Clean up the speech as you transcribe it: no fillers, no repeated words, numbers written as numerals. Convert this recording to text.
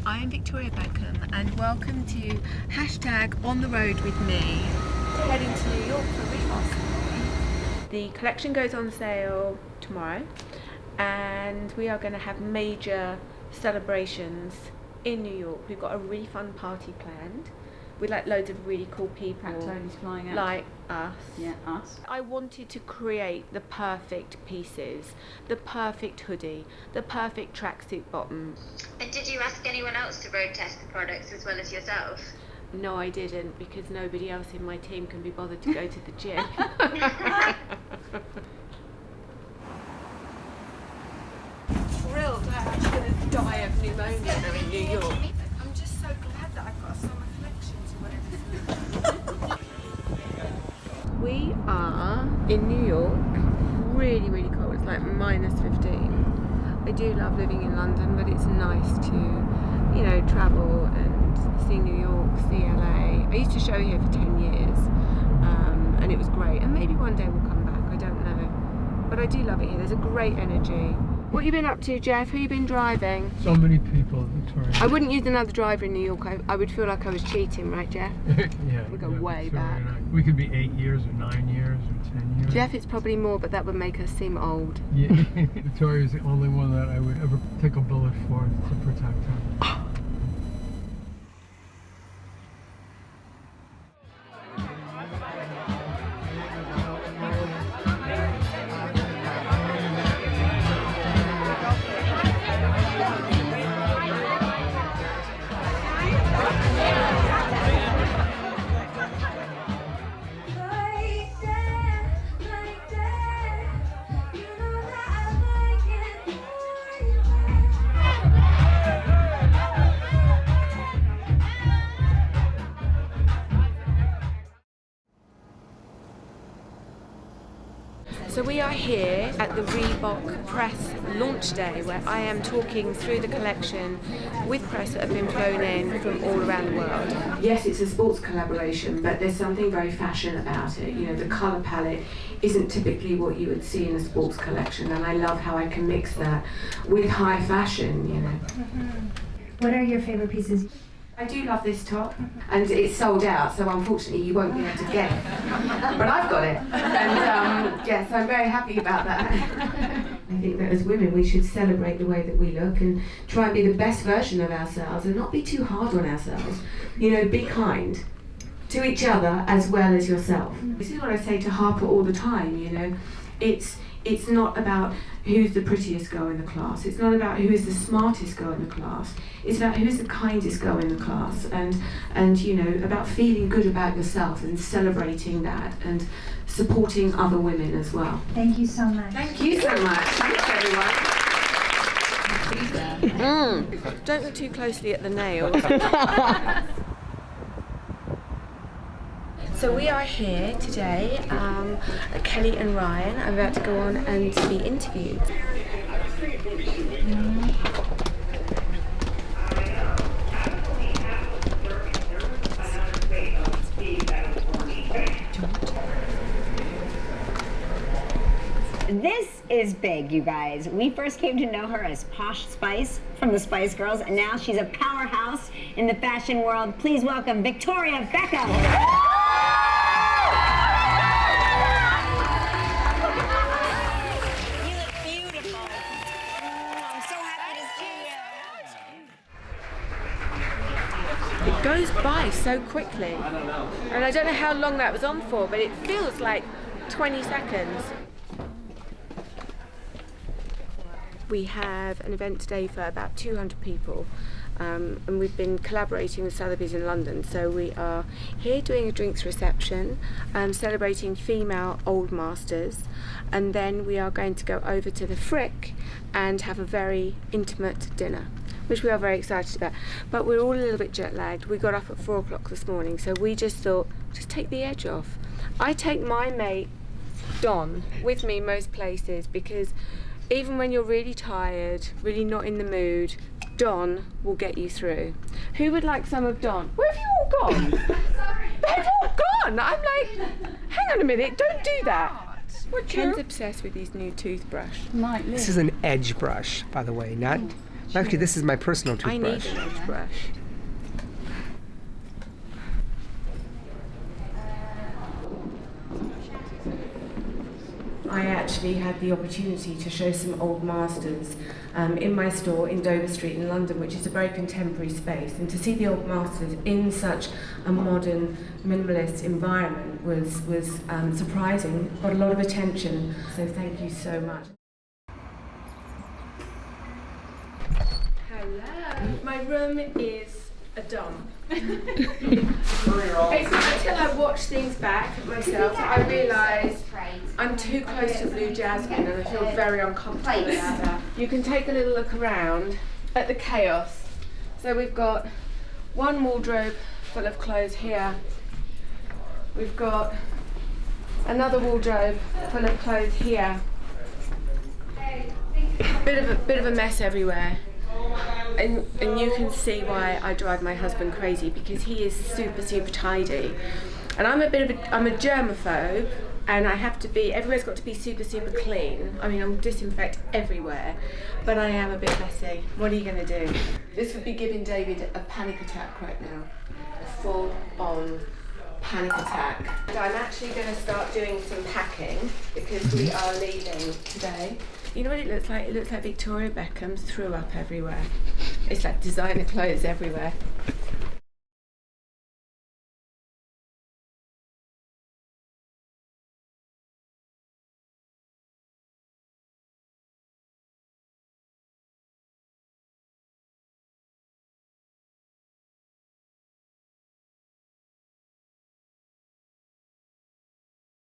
I am Victoria Beckham and welcome to #On the Road with me. Heading to New York for Reebok. The collection goes on sale tomorrow and we are going to have major celebrations in New York. We've got a really fun party planned with like loads of really cool people flying out. like us. Yeah, us. I wanted to create the perfect pieces, the perfect hoodie, the perfect tracksuit bottom. And did you ask anyone else to road test the products as well as yourself? No, I didn't, because nobody else in my team can be bothered to go to the gym. Thrilled that I'm actually going to die of pneumonia in New York. I'm just so glad that I've got a summer collection to wear. We are in New York, really, really cold. It's like -15. I do love living in London, but it's nice to, you know, travel and see New York, see LA. I used to show here for 10 years, and it was great. And maybe one day we'll come back, I don't know. But I do love it here. There's a great energy. What have you been up to, Jeff? Who have you been driving? So many people, Victoria. I wouldn't use another driver in New York. I would feel like I was cheating, right, Jeff? Yeah. We go way back. We could be 8 years or 9 years or 10 years. Jeff, it's probably more, but that would make us seem old. Yeah. Victoria's the only one that I would ever take a bullet for to protect her. So we are here at the Reebok press launch day where I am talking through the collection with press that have been flown in from all around the world. Yes, it's a sports collaboration, but there's something very fashion about it. You know, the colour palette isn't typically what you would see in a sports collection, and I love how I can mix that with high fashion, you know. What are your favorite pieces? I do love this top, and it's sold out, so unfortunately you won't be able to get it. But I've got it, and yes, I'm very happy about that. I think that as women we should celebrate the way that we look and try and be the best version of ourselves and not be too hard on ourselves. You know, be kind to each other as well as yourself. This is what I say to Harper all the time, you know. It's not about who's the prettiest girl in the class. It's not about who is the smartest girl in the class. It's about who's the kindest girl in the class, and you know, about feeling good about yourself and celebrating that and supporting other women as well. Thank you so much. Thank you so much. Thanks, everyone. Don't look too closely at the nails. So we are here today, Kelly and Ryan are about to go on and be interviewed. This is big, you guys. We first came to know her as Posh Spice from the Spice Girls, and now she's a powerhouse in the fashion world. Please welcome Victoria Beckham. It goes by so quickly, and I don't know how long that was on for, but it feels like 20 seconds. We have an event today for about 200 people, and we've been collaborating with Sotheby's in London, so we are here doing a drinks reception, celebrating female old masters, and then we are going to go over to the Frick and have a very intimate dinner, which we are very excited about. But we're all a little bit jet lagged. We got up at 4 o'clock this morning, so we just thought, just take the edge off. I take my mate, Don, with me most places, because even when you're really tired, really not in the mood, Don will get you through. Who would like some of Don? Where have you all gone? They've all gone! I'm like, hang on a minute, don't do that. Ken's obsessed with his new toothbrush. This This is an edge brush, by the way, not Actually, this is my personal I need toothbrush. a toothbrush. I actually had the opportunity to show some old masters in my store in Dover Street in London, which is a very contemporary space, and to see the old masters in such a modern, minimalist environment was surprising. Got a lot of attention, so thank you so much. Hello. My room is a dump. It's not until I watch things back myself that I realise I'm too close to Blue Jasmine and I feel very uncomfortable about that. You can take a little look around at the chaos. So we've got one wardrobe full of clothes here. We've got another wardrobe full of clothes here. Bit of a mess everywhere. And you can see why I drive my husband crazy, because he is super tidy, and I'm a germaphobe, and I have to be, everywhere's got to be super clean. I mean, I'll disinfect everywhere, but I am a bit messy. What are you going to do? This would be giving David a panic attack right now, a full-on panic attack. And I'm actually going to start doing some packing because we are leaving today. You know what it looks like? It looks like Victoria Beckham threw up everywhere. It's like designer clothes everywhere.